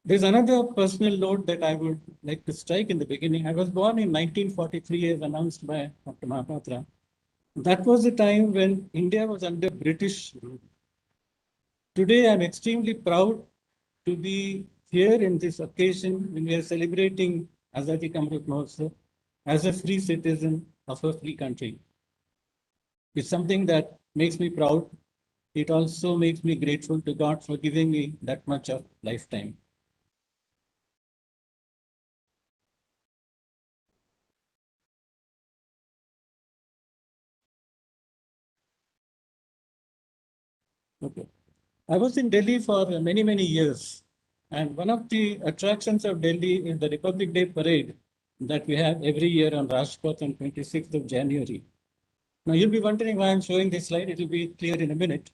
There's another personal note that I would like to strike in the beginning. I was born in 1943 as announced by Dr. Mahotsav. That was the time when India was under British rule. Today, I'm extremely proud to be here in this occasion when we are celebrating Azadi Amrit Mahotsav as a free citizen of a free country. It's something that makes me proud. It also makes me grateful to God for giving me that much of lifetime. Okay. I was in Delhi for many, many years. And one of the attractions of Delhi is the Republic Day parade that we have every year on Rajpath on 26th of January. Now, you'll be wondering why I'm showing this slide. It will be clear in a minute.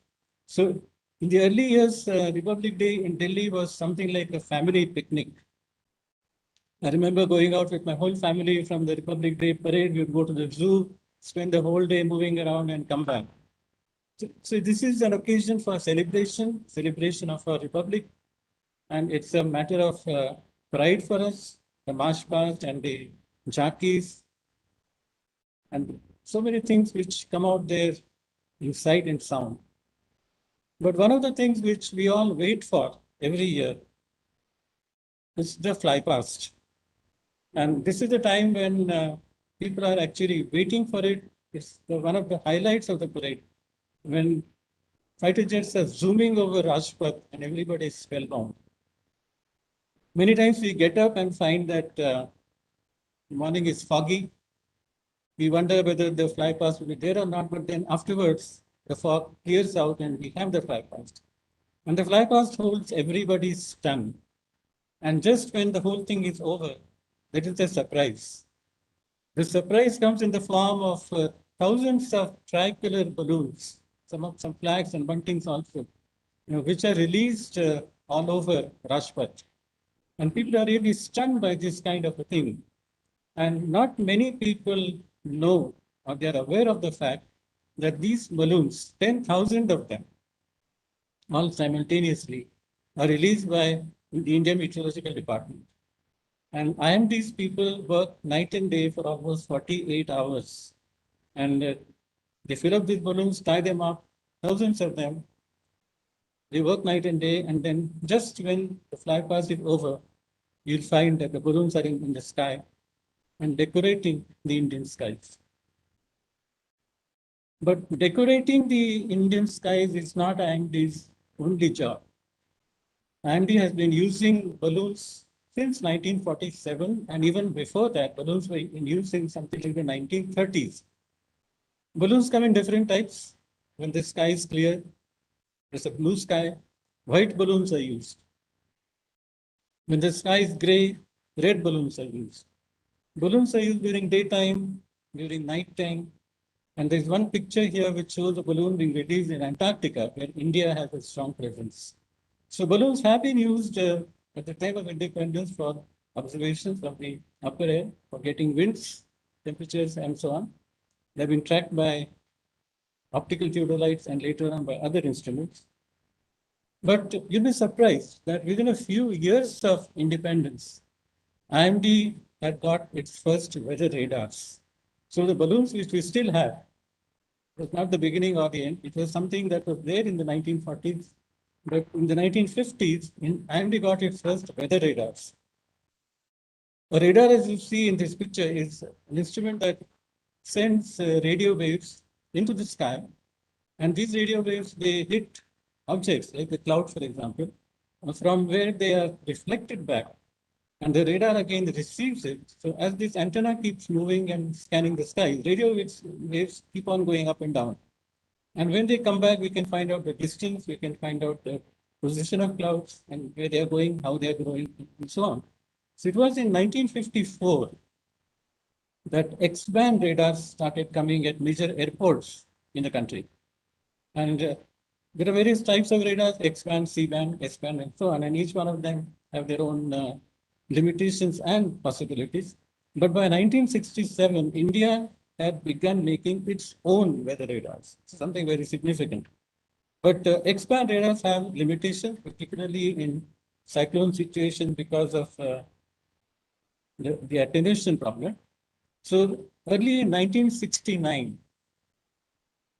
So, in the early years, Republic Day in Delhi was something like a family picnic. I remember going out with my whole family from the Republic Day parade. We would go to the zoo, spend the whole day moving around and come back. So this is an occasion for celebration of our republic, and it's a matter of pride for us, the march past and the jackies, and so many things which come out there in sight and sound. But one of the things which we all wait for every year is the fly past. And this is the time when people are actually waiting for it. It's one of the highlights of the parade, when fighter jets are zooming over Rajpath and everybody is spellbound. Many times we get up and find that the morning is foggy. We wonder whether the fly past will be there or not, but then afterwards the fog clears out and we have the fly past. And the fly past holds everybody's tongue. And just when the whole thing is over, that is the surprise. The surprise comes in the form of thousands of tricolor balloons, some flags and buntings also, which are released all over Rajpath. And people are really stunned by this kind of a thing. And not many people know or they are aware of the fact that these balloons, 10,000 of them, all simultaneously, are released by the Indian Meteorological Department. And IMD's people work night and day for almost 48 hours. And they fill up these balloons, tie them up, thousands of them. They work night and day. And then just when the fly past is over, you'll find that the balloons are in the sky and decorating the Indian skies. But decorating the Indian skies is not IMD's only job. IMD has been using balloons since 1947, and even before that, balloons were in use in something like the 1930s. Balloons come in different types. When the sky is clear, there's a blue sky, white balloons are used. When the sky is gray, red balloons are used. Balloons are used during daytime, during nighttime. And there's one picture here which shows a balloon being released in Antarctica, where India has a strong presence. So balloons have been used at the time of independence for observations from the upper air, for getting winds, temperatures, and so on. They've been tracked by optical theodolites and later on by other instruments. But you'll be surprised that within a few years of independence, IMD had got its first weather radars. So the balloons which we still have was not the beginning or the end. It was something that was there in the 1940s. But in the 1950s, IMD got its first weather radars. A radar, as you see in this picture, is an instrument that sends radio waves into the sky. And these radio waves, they hit objects like the cloud, for example, from where they are reflected back. And the radar again receives it. So as this antenna keeps moving and scanning the sky, radio waves keep on going up and down. And when they come back, we can find out the distance, we can find out the position of clouds and where they are going, how they are growing, and so on. So it was in 1954 that X-band radars started coming at major airports in the country. And there are various types of radars, X-band, C-band, S-band, and so on. And each one of them have their own limitations and possibilities. But by 1967, India had begun making its own weather radars, something very significant. But X-band radars have limitations, particularly in cyclone situation because of the attenuation problem. So early in 1969,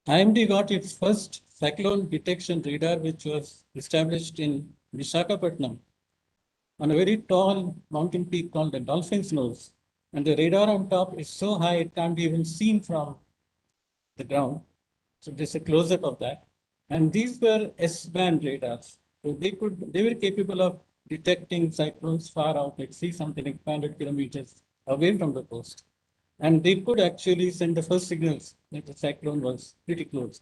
IMD got its first cyclone detection radar, which was established in Visakhapatnam on a very tall mountain peak called the Dolphin's Nose. And the radar on top is so high it can't be even seen from the ground. So there's a close-up of that. And these were S-band radars. So they were capable of detecting cyclones far out at sea, something like 500 kilometers away from the coast. And they could actually send the first signals that the cyclone was pretty close.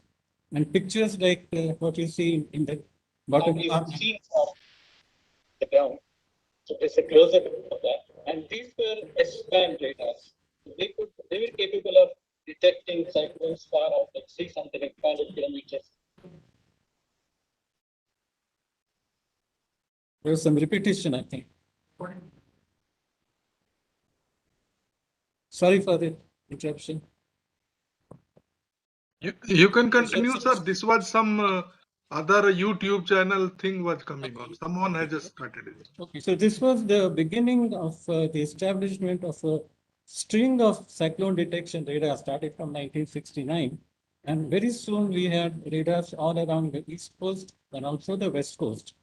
And pictures like what you see in the bottom part of the ground. So there's a close-up of that. And these were S-band radars. They were capable of detecting cyclones far out at sea, something like 500 kilometers. There was some repetition, I think. Sorry for the interruption. You can continue, sir. This was some other YouTube channel thing was coming on. Someone has just started it. Okay, so this was the beginning of the establishment of a string of cyclone detection radar started from 1969. And very soon we had radars all around the East Coast and also the West Coast.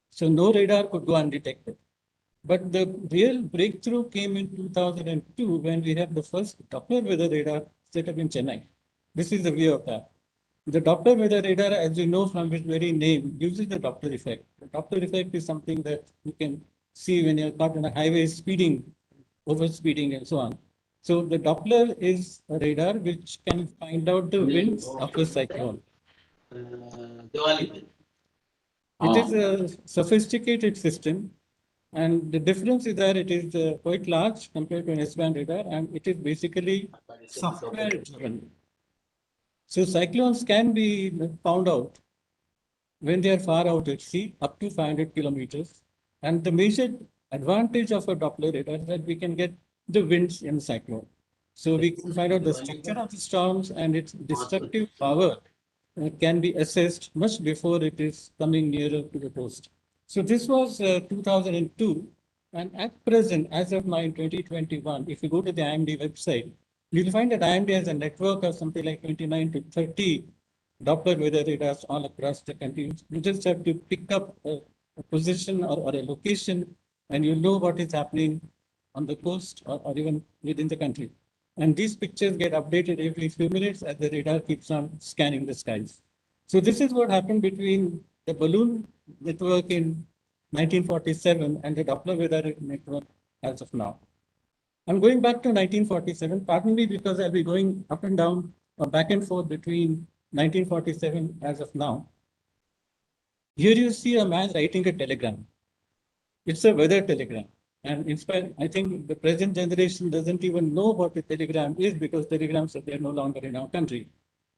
So no radar could go undetected. But the real breakthrough came in 2002 when we had the first Doppler weather radar set up in Chennai. This is the view of that. The Doppler weather radar, as you know from its very name, uses the Doppler effect. The Doppler effect is something that you can see when you're caught on a highway speeding, over speeding, and so on. So the Doppler is a radar which can find out the winds of a cyclone. It is a sophisticated system, and the difference is that it is quite large compared to an S-band radar, and it is basically software driven. So cyclones can be found out when they are far out at sea, up to 500 kilometers. And the major advantage of a Doppler radar is that we can get the winds in cyclone. So we can find out the structure of the storms and its destructive power can be assessed much before it is coming nearer to the coast. So this was 2002. And at present, as of now in 2021, if you go to the IMD website, you'll find that IMD has a network of something like 29 to 30 Doppler weather radars all across the country. You just have to pick up a position or a location and you know what is happening on the coast or even within the country. And these pictures get updated every few minutes as the radar keeps on scanning the skies. So this is what happened between the balloon network in 1947 and the Doppler weather network as of now. I'm going back to 1947, pardon me, because I'll be going up and down or back and forth between 1947 as of now. Here you see a man writing a telegram. It's a weather telegram. And in fact, I think the present generation doesn't even know what a telegram is because telegrams are there no longer in our country.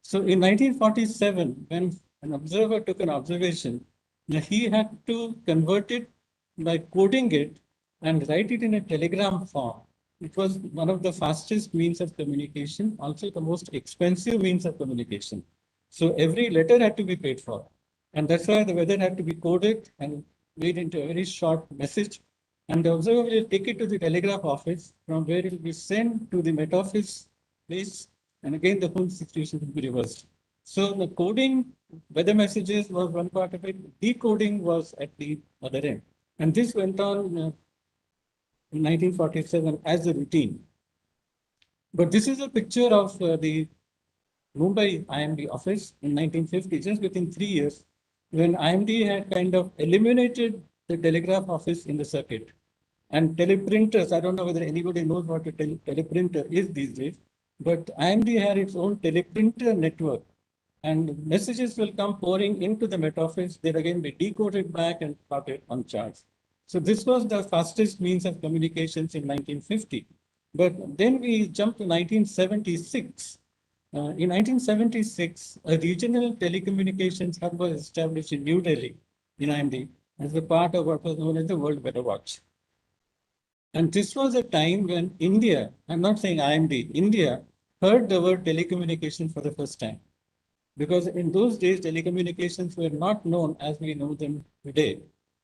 So in 1947, when an observer took an observation, he had to convert it by coding it and write it in a telegram form. It was one of the fastest means of communication, also the most expensive means of communication. So every letter had to be paid for. And that's why the weather had to be coded and made into a very short message. And the observer will take it to the telegraph office, from where it will be sent to the Met Office place. And again, the whole situation will be reversed. So the coding weather messages was one part of it. Decoding was at the other end. And this went on in 1947 as a routine. But this is a picture of the Mumbai IMD office in 1950, just within 3 years, when IMD had kind of eliminated the telegraph office in the circuit. And teleprinters, I don't know whether anybody knows what a teleprinter is these days, but IMD had its own teleprinter network. And messages will come pouring into the Met Office. They'll again be decoded back and plotted on charts. So this was the fastest means of communications in 1950. But then we jumped to 1976. In 1976, a regional telecommunications hub was established in New Delhi, in IMD, as a part of what was known as the World Weather Watch. And this was a time when India, I'm not saying IMD, India heard the word telecommunication for the first time. Because in those days, telecommunications were not known as we know them today.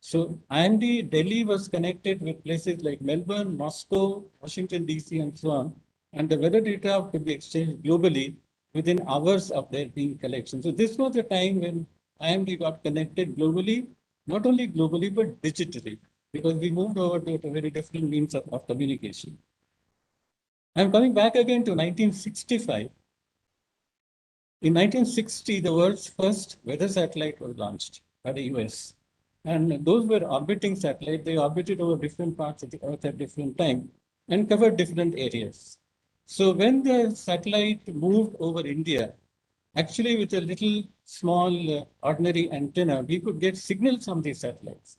So IMD Delhi was connected with places like Melbourne, Moscow, Washington, DC, and so on. And the weather data could be exchanged globally within hours of their being collection. So this was the time when IMD got connected globally, not only globally, but digitally, because we moved over to a very different means of communication. I'm coming back again to 1965. In 1960, the world's first weather satellite was launched by the US. And those were orbiting satellites. They orbited over different parts of the Earth at different time and covered different areas. So when the satellite moved over India, actually with a little small ordinary antenna, we could get signals from these satellites.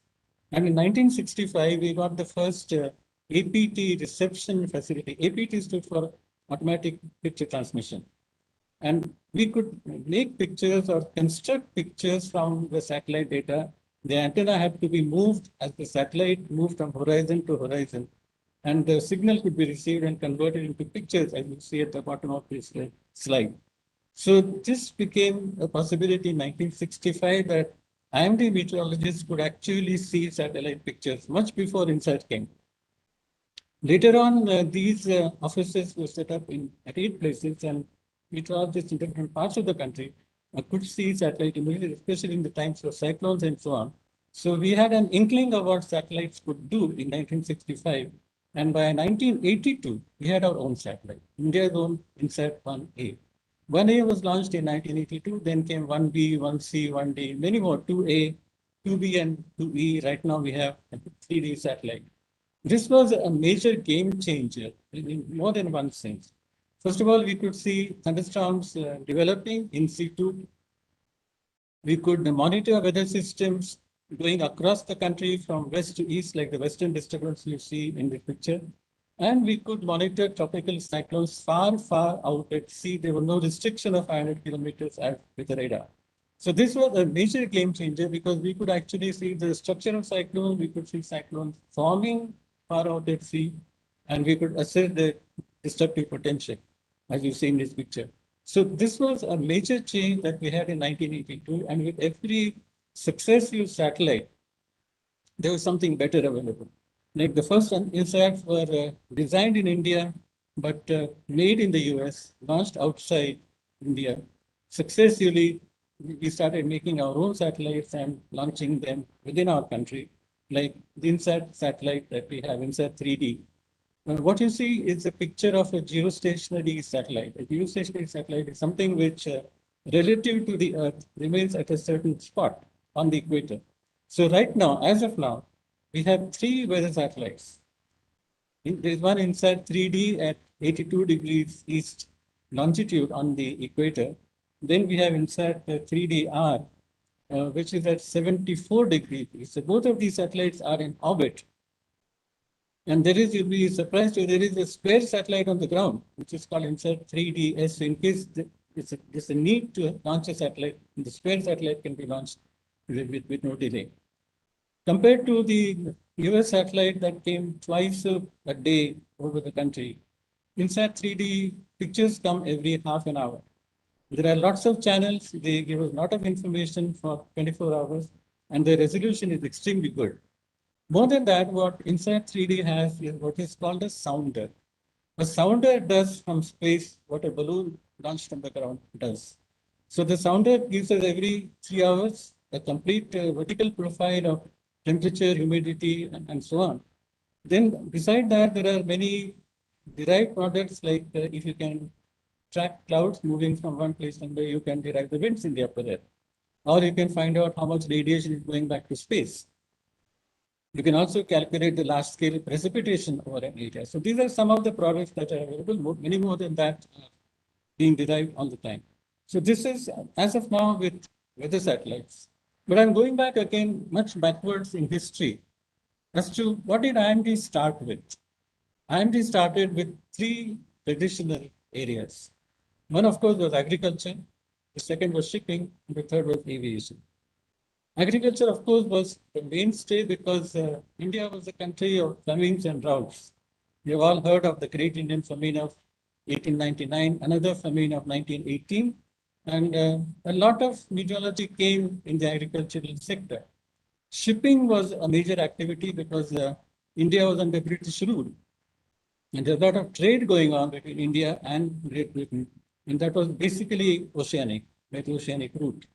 And in 1965, we got the first APT reception facility. APT stood for automatic picture transmission. And we could make pictures or construct pictures from the satellite data. The antenna had to be moved as the satellite moved from horizon to horizon. And the signal could be received and converted into pictures, as you see at the bottom of this slide. So this became a possibility in 1965 that IMD meteorologists could actually see satellite pictures much before INSAT came. Later on, these offices were set up at 8 places, and meteorologists in different parts of the country could see satellite images, especially in the times of cyclones and so on. So we had an inkling of what satellites could do in 1965. And by 1982, we had our own satellite, India's own INSAT 1A. 1A was launched in 1982, then came 1B, 1C, 1D, many more, 2A, 2B, and 2E. Right now we have a 3D satellite. This was a major game changer in more than one sense. First of all, we could see thunderstorms developing in situ. We could monitor weather systems going across the country from west to east, like the western disturbance you see in the picture. And we could monitor tropical cyclones far, far out at sea. There was no restriction of 500 kilometers with the radar. So this was a major game changer because we could actually see the structure of cyclones. We could see cyclones forming far out at sea, and we could assess the destructive potential, as you see in this picture. So this was a major change that we had in 1982, and with every successive satellite, there was something better available. Like the first INSATs were designed in India, but made in the US, launched outside India. Successively, we started making our own satellites and launching them within our country, like the INSAT satellite that we have, INSAT 3D. What you see is a picture of a geostationary satellite. A geostationary satellite is something which, relative to the Earth, remains at a certain spot on the equator. So right now, as of now, we have 3 weather satellites. There's one INSAT 3D at 82 degrees east longitude on the equator. Then we have INSAT 3DR, which is at 74 degrees east. So both of these satellites are in orbit. And there is, you'll be surprised, there is a spare satellite on the ground, which is called INSAT 3DS. So in case there's a need to launch a satellite, the spare satellite can be launched with no delay. Compared to the US satellite that came twice a day over the country, INSAT 3D pictures come every half an hour. There are lots of channels. They give us a lot of information for 24 hours, and the resolution is extremely good. More than that, what INSAT 3D has is what is called a sounder. A sounder does from space what a balloon launched from the ground does. So the sounder gives us every 3 hours a complete vertical profile of temperature, humidity, and so on. Then beside that, there are many derived products like if you can track clouds moving from one place and you can derive the winds in the upper air. Or you can find out how much radiation is going back to space. You can also calculate the large scale precipitation over an area. So these are some of the products that are available, many more than that being derived all the time. So this is as of now with weather satellites. But I'm going back again much backwards in history as to what did IMD start with? IMD started with 3 traditional areas. One, of course, was agriculture. The second was shipping. And the third was aviation. Agriculture, of course, was the mainstay because India was a country of famines and droughts. You've all heard of the Great Indian Famine of 1899, another famine of 1918, and a lot of meteorology came in the agricultural sector. Shipping was a major activity because India was under British rule. And there's a lot of trade going on between India and Great Britain. And that was basically oceanic, by the oceanic route.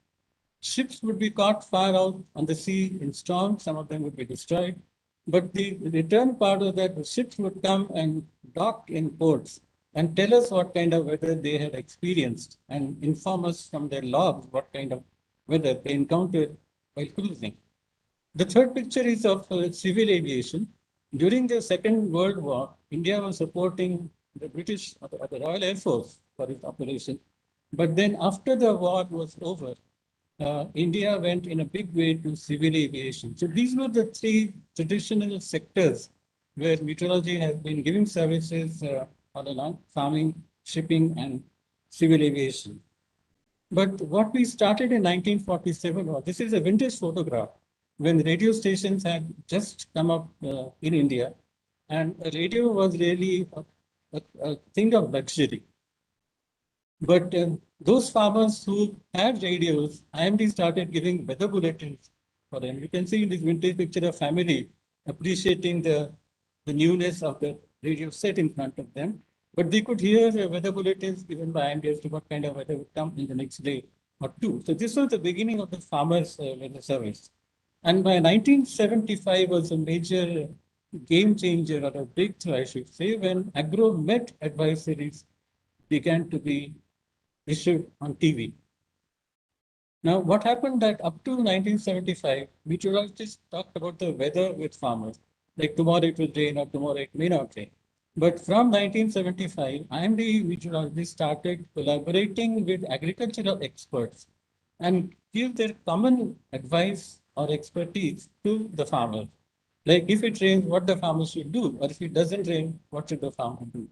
Ships would be caught far out on the sea in storms, some of them would be destroyed. But the return part of that, the ships would come and dock in ports and tell us what kind of weather they had experienced and inform us from their logs what kind of weather they encountered while cruising. The third picture is of civil aviation. During the Second World War, India was supporting the British, the Royal Air Force for its operation. But then after the war was over, India went in a big way to civil aviation. So these were the three traditional sectors where meteorology has been giving services all along: farming, shipping, and civil aviation. But what we started in 1947 was, this is a vintage photograph when radio stations had just come up in India, and a radio was really a thing of luxury. But those farmers who had radios, IMD started giving weather bulletins for them. You can see in this vintage picture a family appreciating the newness of the radio set in front of them. But they could hear weather bulletins given by IMD as to what kind of weather would come in the next day or two. So this was the beginning of the farmers' weather service. And by 1975 was a major game changer or a breakthrough, I should say, when agro-met advisories began to be issued on TV. Now, what happened that up to 1975, meteorologists talked about the weather with farmers, like tomorrow it will rain or tomorrow it may not rain. But from 1975, IMD meteorologists started collaborating with agricultural experts and give their common advice or expertise to the farmers. Like if it rains, what the farmer should do, or if it doesn't rain, what should the farmer do?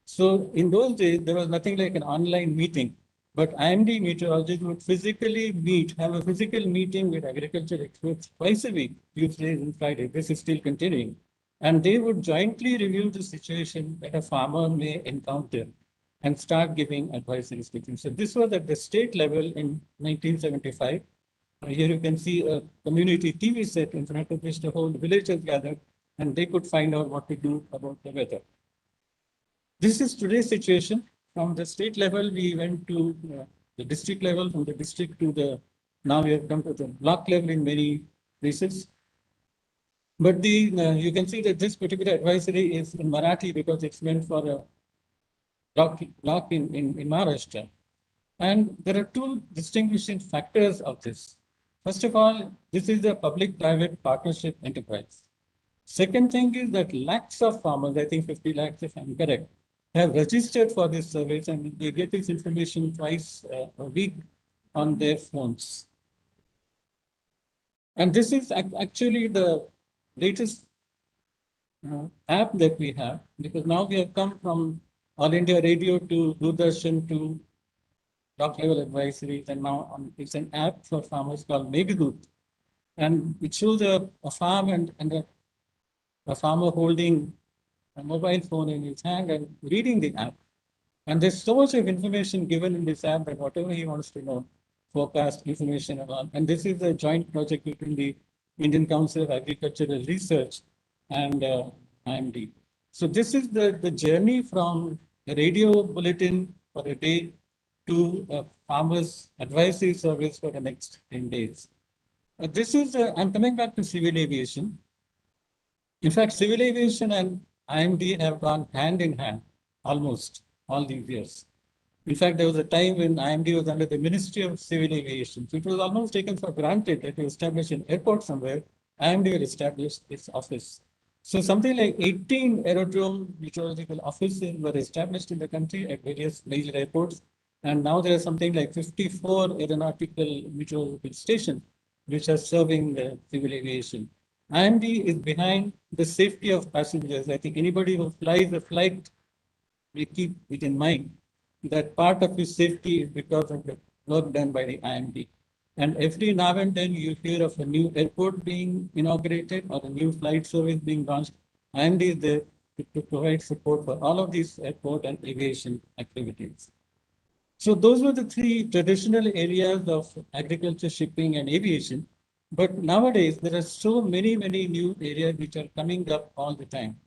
So in those days, there was nothing like an online meeting, but IMD meteorologists would physically meet, have a physical meeting with agriculture experts twice a week, Tuesdays and Fridays. This is still continuing. And they would jointly review the situation that a farmer may encounter and start giving advisory statements. So this was at the state level in 1975. Here you can see a community TV set in front of which the whole village has gathered, and they could find out what to do about the weather. This is today's situation. From the state level, we went to the district level, from the district to the, now we have come to the block level in many places. But the you can see that this particular advisory is in Marathi because it's meant for a block in Maharashtra. And there are two distinguishing factors of this. First of all, this is a public-private partnership enterprise. Second thing is that lakhs of farmers, I think 50 lakhs if I'm correct, have registered for this service and they get this information twice a week on their phones. And this is actually the latest app that we have, because now we have come from All India Radio to Doordarshan to block level advisories, and now it's an app for farmers called Meghdut. And it shows a farm and a farmer holding a mobile phone in his hand and reading the app. And there's so much of information given in this app that whatever he wants to know, forecast information and all. And this is a joint project between the Indian Council of Agricultural Research and IMD. So this is the journey from a radio bulletin for a day to a farmer's advisory service for the next 10 days. This is, I'm coming back to civil aviation. In fact, civil aviation and IMD have gone hand in hand almost all these years. In fact, there was a time when IMD was under the Ministry of Civil Aviation. So it was almost taken for granted that you establish an airport somewhere, IMD will establish its office. So something like 18 aerodrome meteorological offices were established in the country at various major airports. And now there are something like 54 aeronautical meteorological stations which are serving civil aviation. IMD is behind the safety of passengers. I think anybody who flies a flight will keep it in mind that part of his safety is because of the work done by the IMD. And every now and then you hear of a new airport being inaugurated or a new flight service being launched. IMD is there to provide support for all of these airport and aviation activities. So those were the three traditional areas of agriculture, shipping, and aviation. But nowadays, there are so many new areas which are coming up all the time.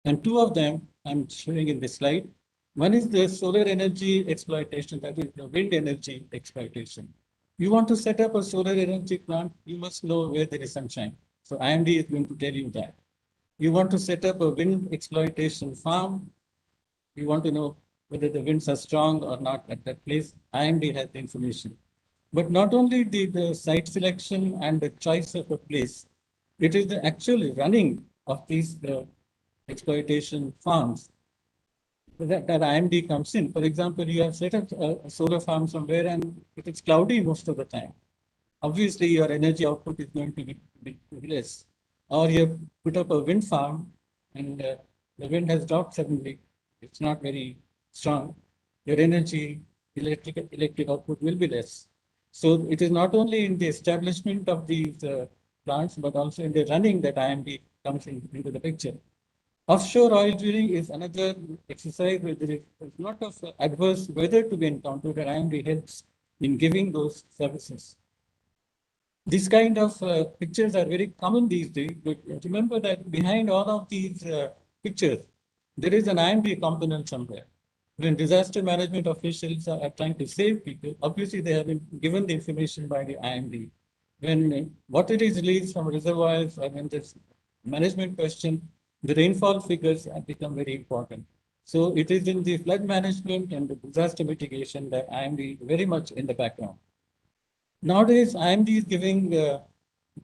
And two of them I'm showing in this slide. One is the solar energy exploitation, that is the wind energy exploitation. You want to set up a solar energy plant, you must know where there is sunshine. So IMD is going to tell you that. You want to set up a wind exploitation farm, you want to know whether the winds are strong or not at that place, IMD has the information. But not only the site selection and the choice of a place, it is the actual running of these exploitation farms that IMD comes in. For example, you have set up a solar farm somewhere and it is cloudy most of the time. Obviously, your energy output is going to be less. Or you have put up a wind farm and the wind has dropped suddenly. It's not very strong. Your energy, electric output will be less. So it is not only in the establishment of these plants, but also in the running that IMD comes into the picture. Offshore oil drilling is another exercise where there is a lot of adverse weather to be encountered, and IMD helps in giving those services. These kind of pictures are very common these days, but remember that behind all of these pictures, there is an IMD component somewhere. When disaster management officials are trying to save people, obviously they have been given the information by the IMD. When water is released from reservoirs or when there's management question, the rainfall figures have become very important. So it is in the flood management and the disaster mitigation that IMD very much in the background. Nowadays, IMD is giving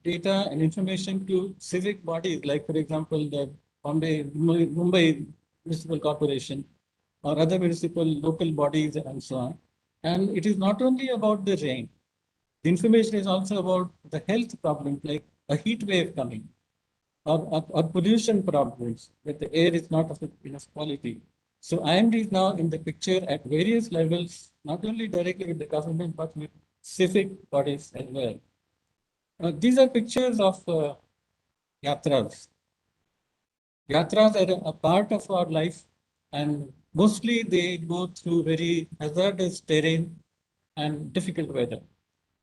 data and information to civic bodies, like, for example, the Mumbai Municipal Corporation or other municipal local bodies and so on. And it is not only about the rain. The information is also about the health problems, like a heat wave coming or pollution problems, that the air is not of enough quality. So IMD is now in the picture at various levels, not only directly with the government, but with civic bodies as well. These are pictures of yatras. Yatras are a part of our life, and mostly they go through very hazardous terrain and difficult weather.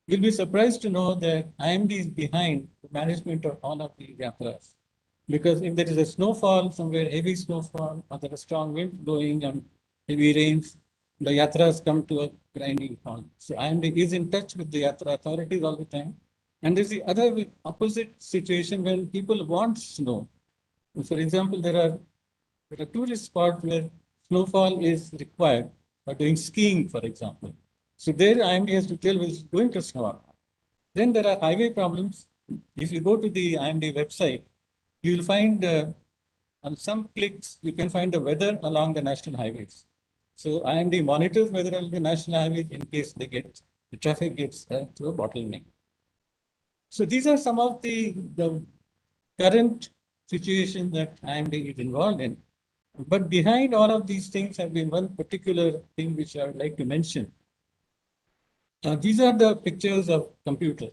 You'll be surprised to know that IMD is behind the management of all of these yatras. Because if there is a snowfall somewhere, heavy snowfall, or there is strong wind blowing and heavy rains, the yatras come to a grinding halt. So IMD is in touch with the yatra authorities all the time. And there's the other opposite situation when people want snow. For example, there are tourist spots where snowfall is required for doing skiing, for example. So there IMD has to tell whether it's going to snow. Then there are highway problems. If you go to the IMD website, you will find on some clicks, you can find the weather along the national highways. So IMD monitors weather along the national highways in case the traffic gets to a bottleneck. So these are some of the current situations that IMD is involved in. But behind all of these things have been one particular thing which I would like to mention. These are the pictures of computers.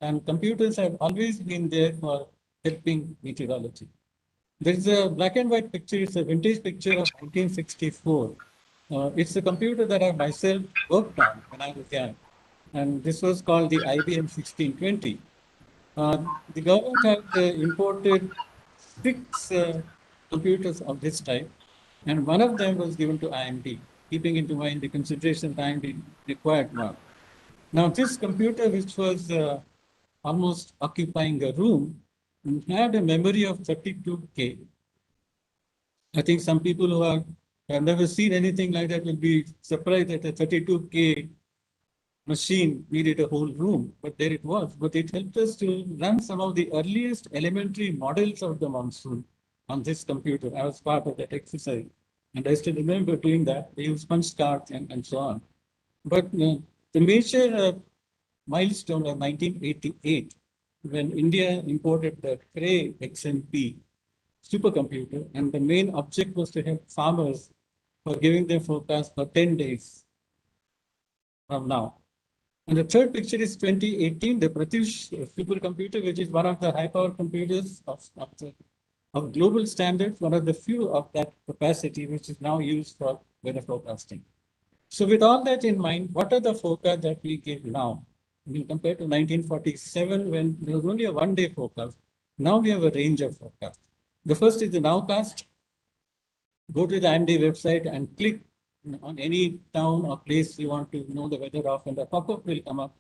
And computers have always been there for helping meteorology. There is a black and white picture. It's a vintage picture of 1964. It's a computer that I myself worked on when I was young. And this was called the IBM 1620. The government had imported 6 computers of this type, and one of them was given to IMD, keeping into mind the consideration that IMD required one. Now, this computer, which was almost occupying a room, had a memory of 32K. I think some people who have never seen anything like that will be surprised that a 32K machine needed a whole room, but there it was. But it helped us to run some of the earliest elementary models of the monsoon on this computer. I was part of that exercise. And I still remember doing that. They used punch cards and so on. But the major milestone of 1988, when India imported the Cray XMP supercomputer, and the main object was to help farmers for giving them forecast for 10 days from now. And the third picture is 2018, the British supercomputer, which is one of the high-power computers of global standards, one of the few of that capacity, which is now used for weather forecasting. So with all that in mind, what are the forecasts that we give now? compared to 1947 when there was only a one-day forecast. Now we have a range of forecasts. The first is the nowcast. Go to the IMD website and click on any town or place you want to know the weather of, and a pop-up will come up.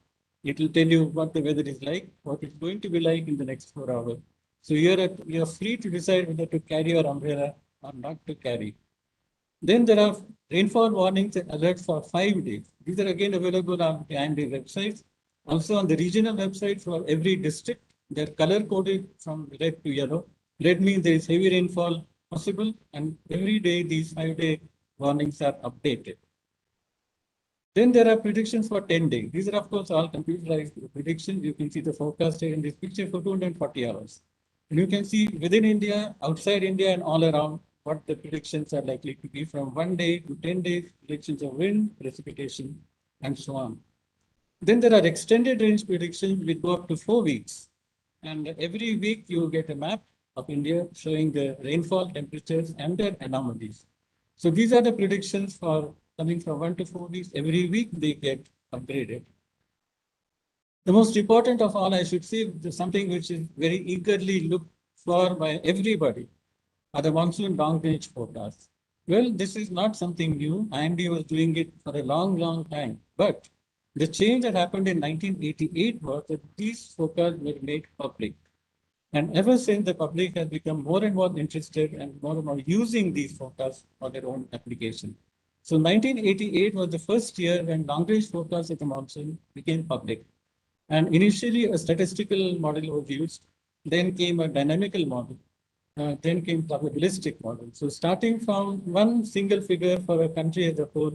It will tell you what the weather is like, what it's going to be like in the next 4 hours. So you're free to decide whether to carry your umbrella or not to carry. Then there are rainfall warnings and alerts for 5 days. These are again available on the IMD websites. Also on the regional website for every district, they're color coded from red to yellow. Red means there is heavy rainfall possible, and every day these 5-day warnings are updated. Then there are predictions for 10 days. These are, of course, all computerized predictions. You can see the forecast here in this picture for 240 hours. And you can see within India, outside India, and all around what the predictions are likely to be from 1 day to 10 days, predictions of wind, precipitation, and so on. Then there are extended range predictions which go up to 4 weeks. And every week you get a map of India showing the rainfall, temperatures, and their anomalies. So these are the predictions for coming from 1 to 4 weeks. Every week they get upgraded. The most important of all, I should say, something which is very eagerly looked for by everybody are the monsoon long range forecasts. Well, this is not something new. IMD was doing it for a long, long time. But the change that happened in 1988 was that these forecasts were made public. And ever since, the public has become more and more interested and more using these forecasts for their own application. So 1988 was the first year when long-range forecasts of the monsoon became public. And initially, a statistical model was used. Then came a dynamical model. Then came probabilistic model. So starting from one single figure for a country as a whole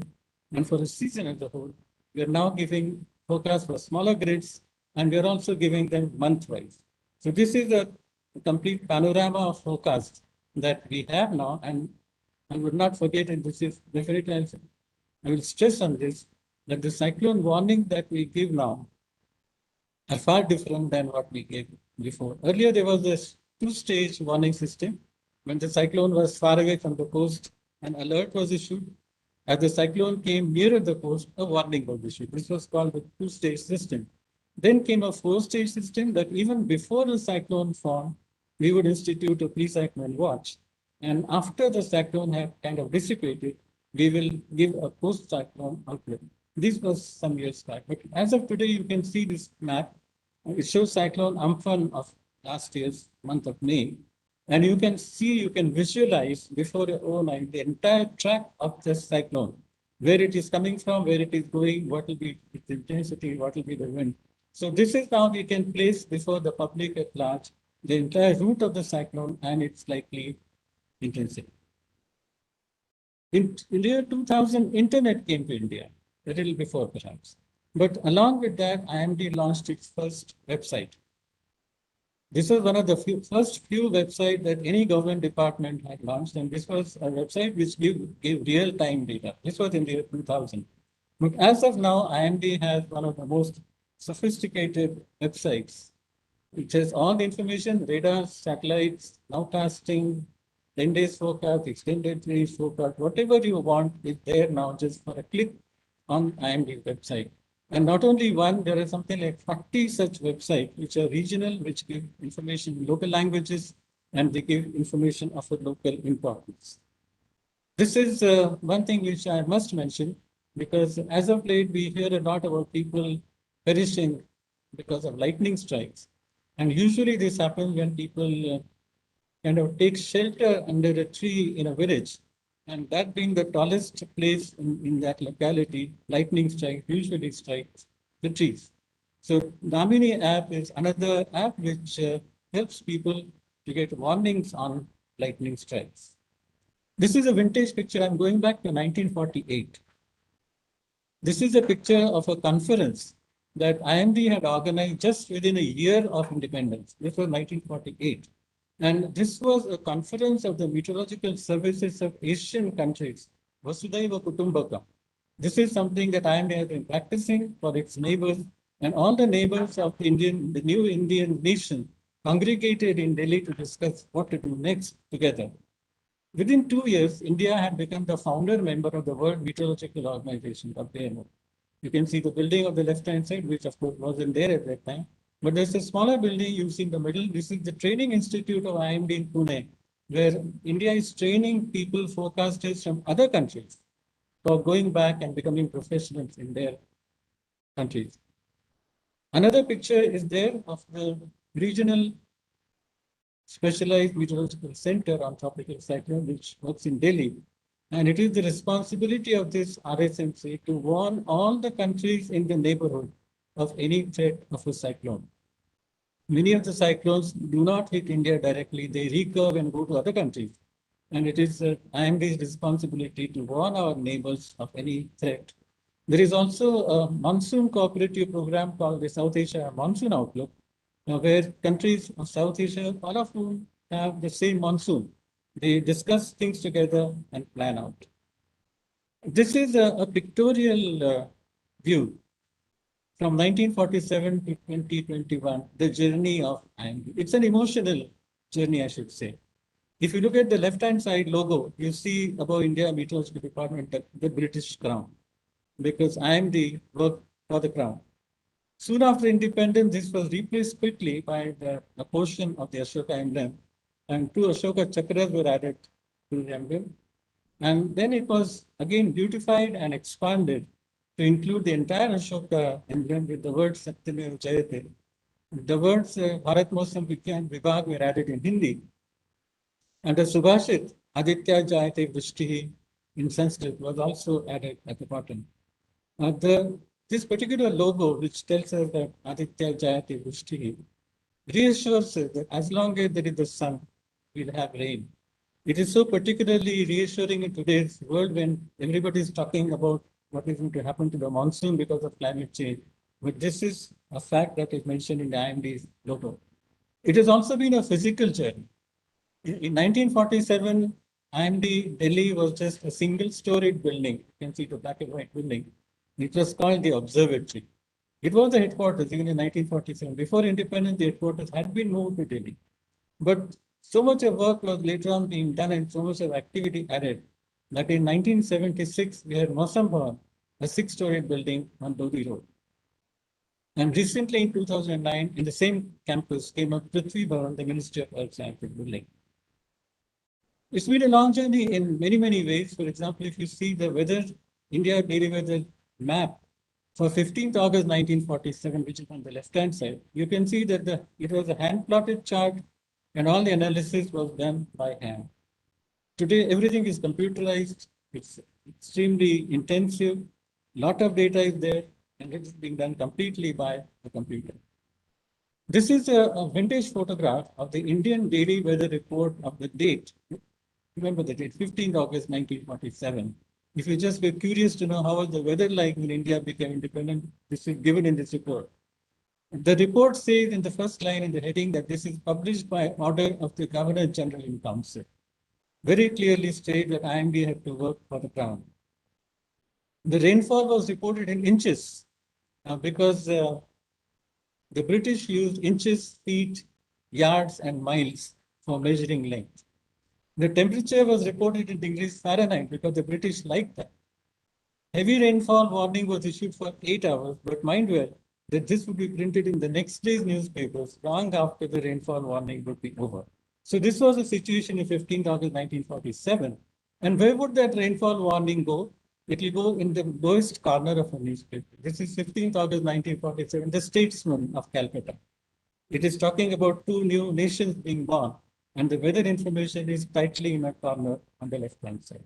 and for a season as a whole, we are now giving forecasts for smaller grids, and we are also giving them month-wise. So this is a complete panorama of forecasts that we have now, and I would not forget, and this is definitely, I will stress on this, that the cyclone warning that we give now are far different than what we gave before. Earlier, there was this two-stage warning system. When the cyclone was far away from the coast, an alert was issued. As the cyclone came nearer the coast, a warning was issued. This was called the two-stage system. Then came a four-stage system that even before the cyclone formed, we would institute a pre-cyclone watch. And after the cyclone had kind of dissipated, we will give a post-cyclone outlook. This was some years back. But as of today, you can see this map. It shows cyclone Amphan of last year's month of May. And you can see, you can visualize before your own eye the entire track of the cyclone, where it is coming from, where it is going, what will be its intensity, what will be the wind. So this is how we can place before the public at large the entire route of the cyclone and its likely intensity. In the year 2000, internet came to India, a little before perhaps. But along with that, IMD launched its first website. This was one of the first few websites that any government department had launched, and this was a website which gave real-time data. This was in the year 2000. But as of now, IMD has one of the most sophisticated websites. It has all the information, radar, satellites, nowcasting, 10 days forecast, extended range forecast, whatever you want is there now just for a click on IMD website. And not only one, there are something like 40 such websites which are regional, which give information in local languages, and they give information of a local importance. This is one thing which I must mention, because as of late, we hear a lot about people perishing because of lightning strikes. And usually this happens when people kind of take shelter under a tree in a village. And that being the tallest place in that locality, lightning strike usually strikes the trees. So Damini app is another app which helps people to get warnings on lightning strikes. This is a vintage picture. I'm going back to 1948. This is a picture of a conference that IMD had organized just within a year of independence. This was 1948. And this was a conference of the meteorological services of Asian countries, Vasudhaiva Kutumbakam. This is something that IMD has been practicing for its neighbors, and all the neighbors of the new Indian nation congregated in Delhi to discuss what to do next together. Within 2 years, India had become the founder member of the World Meteorological Organization, WMO. You can see the building of the left-hand side, which of course wasn't there at that time. But there's a smaller building you see in the middle. This is the training institute of IMD in Pune, where India is training people, forecasters from other countries for going back and becoming professionals in their countries. Another picture is there of the regional specialized meteorological center on tropical cyclone, which works in Delhi. And it is the responsibility of this RSMC to warn all the countries in the neighborhood of any threat of a cyclone. Many of the cyclones do not hit India directly, they recurve and go to other countries. And it is IMD's responsibility to warn our neighbors of any threat. There is also a monsoon cooperative program called the South Asia Monsoon Outlook, where countries of South Asia, all of whom have the same monsoon, they discuss things together and plan out. This is a pictorial view from 1947 to 2021, the journey of IMD. It's an emotional journey, I should say. If you look at the left-hand side logo, you see above India Meteorological Department, the British Crown, because IMD worked for the Crown. Soon after independence, this was replaced quickly by a portion of the Ashoka emblem, and two Ashoka chakras were added to the emblem. And then it was again beautified and expanded to include the entire Ashoka emblem with the words Satyameva Jayate. The words Bharat Mosam Vigyan Vibhag were added in Hindi. And the Subhashit Aditya Jayate Vrishtihi in Sanskrit was also added at the bottom. This particular logo, which tells us that Aditya Jayate Vrishtihi, reassures us that as long as there is the sun, we'll have rain. It is so particularly reassuring in today's world when everybody is talking about what is going to happen to the monsoon because of climate change. But this is a fact that is mentioned in the IMD's logo. It has also been a physical journey. In 1947, IMD Delhi was just a single-storied building. You can see the black and white building. It was called the Observatory. It was the headquarters even in 1947. Before independence, the headquarters had been moved to Delhi. But so much of work was later on being done and so much of activity added that in 1976, we had Mosam Bhavan, a six-storied building on Lodi Road. And recently in 2009, in the same campus came up Prithvi Bhavan, the Ministry of Earth Sciences building. It's been a long journey in many, many ways. For example, if you see the weather, India daily weather map for 15th August 1947, which is on the left-hand side, you can see that it was a hand-plotted chart and all the analysis was done by hand. Today, everything is computerized. It's extremely intensive. A lot of data is there, and it is being done completely by the computer. This is a vintage photograph of the Indian Daily Weather Report of the date. Remember the date, 15th August 1947. If you just were curious to know how was the weather like when India became independent, this is given in this report. The report says in the first line in the heading that this is published by order of the Governor General in Council. Very clearly state that IMD had to work for the Crown. The rainfall was reported in inches because the British used inches, feet, yards, and miles for measuring length. The temperature was reported in degrees Fahrenheit because the British liked that. Heavy rainfall warning was issued for 8 hours, but mind well that this would be printed in the next day's newspapers long after the rainfall warning would be over. So this was the situation in 15th August 1947. And where would that rainfall warning go? It will go in the lowest corner of a newspaper. This is 15th August 1947, the Statesman of Calcutta. It is talking about two new nations being born, and the weather information is tightly in a corner on the left-hand side.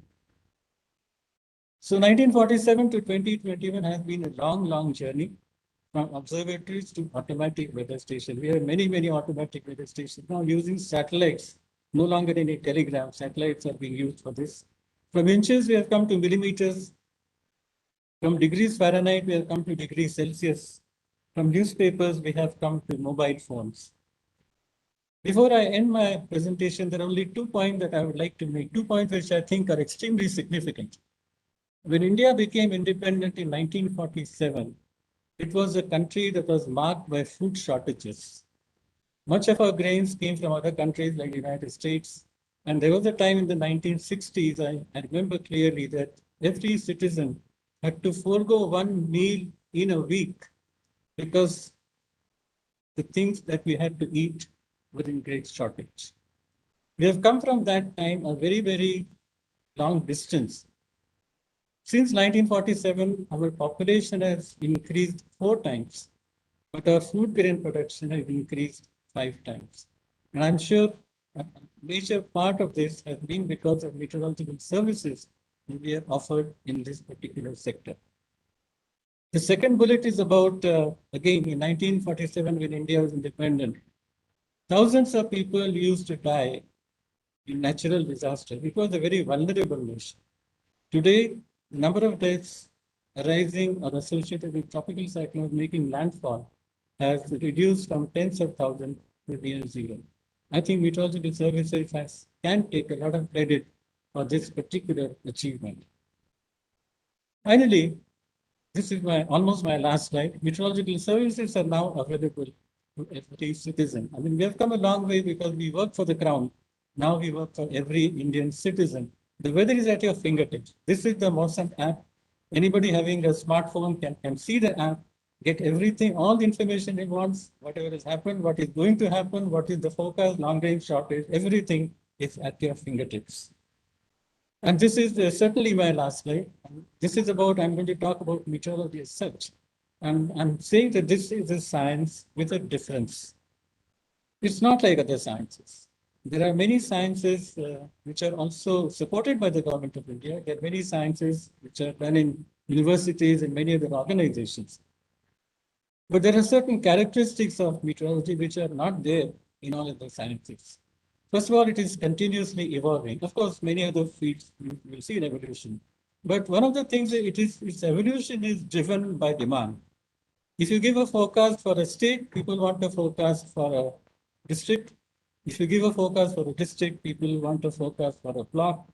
So 1947 to 2021 has been a long, long journey from observatories to automatic weather stations. We have many, many automatic weather stations now using satellites, no longer any telegrams. Satellites are being used for this. From inches, we have come to millimeters. From degrees Fahrenheit, we have come to degrees Celsius. From newspapers, we have come to mobile phones. Before I end my presentation, there are only 2 points that I would like to make, 2 points which I think are extremely significant. When India became independent in 1947, it was a country that was marked by food shortages. Much of our grains came from other countries like the United States. And there was a time in the 1960s, I remember clearly that every citizen had to forego one meal in a week because the things that we had to eat were in great shortage. We have come from that time a very, very long distance. Since 1947, our population has increased 4 times, but our food grain production has increased 5 times. And I'm sure a major part of this has been because of meteorological services that we have offered in this particular sector. The second bullet is about, again, in 1947, when India was independent, thousands of people used to die in natural disasters. It was a very vulnerable nation. Today, the number of deaths arising or associated with tropical cyclones making landfall has reduced from tens of thousands to near zero. I think meteorological services can take a lot of credit for this particular achievement. Finally, this is almost my last slide. Meteorological services are now available to every citizen. I mean, we have come a long way because we work for the crown. Now we work for every Indian citizen. The weather is at your fingertips. This is the Mawsam app. Anybody having a smartphone can see the app, get everything, all the information it wants, whatever has happened, what is going to happen, what is the forecast, long range, short range, everything is at your fingertips. And this is certainly my last slide. This is about, I'm going to talk about meteorology as such. And I'm saying that this is a science with a difference. It's not like other sciences. There are many sciences which are also supported by the government of India. There are many sciences which are done in universities and many other organizations. But there are certain characteristics of meteorology which are not there in all other sciences. First of all, it is continuously evolving. Of course, many other fields will see an evolution. But one of the things that its evolution is driven by demand. If you give a forecast for a state, people want a forecast for a district. If you give a forecast for a district, people want a forecast for a block.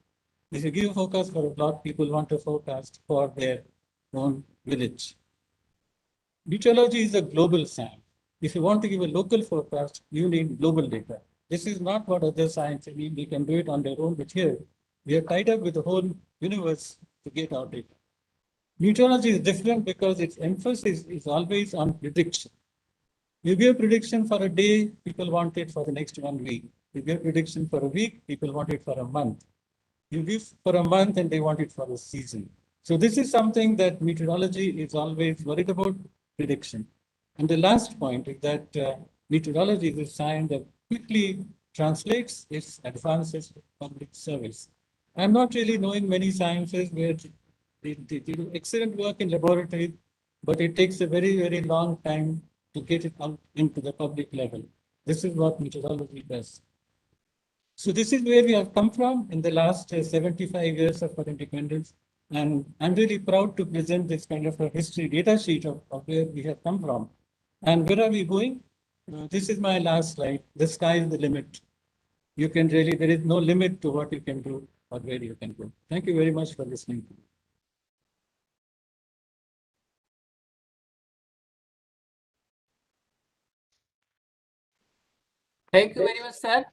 If you give a forecast for a block, people want a forecast for their own village. Meteorology is a global science. If you want to give a local forecast, you need global data. This is not what other sciences need. They can do it on their own, but here we are tied up with the whole universe to get our data. Meteorology is different because its emphasis is always on prediction. You give a prediction for a day, people want it for the next 1 week. You give a prediction for a week, people want it for a month. You give for a month and they want it for a season. So this is something that meteorology is always worried about, prediction. And the last point is that meteorology is a science that quickly translates its advances to public service. I'm not really knowing many sciences where they do excellent work in laboratories, but it takes a very, very long time to get it out into the public level. This is what meteorology does. So this is where we have come from in the last 75 years of our independence. And I'm really proud to present this kind of a history data sheet of where we have come from. And where are we going? This is my last slide. The sky is the limit. You can really, there is no limit to what you can do or where you can go. Thank you very much for listening to me. Thank you very much, sir.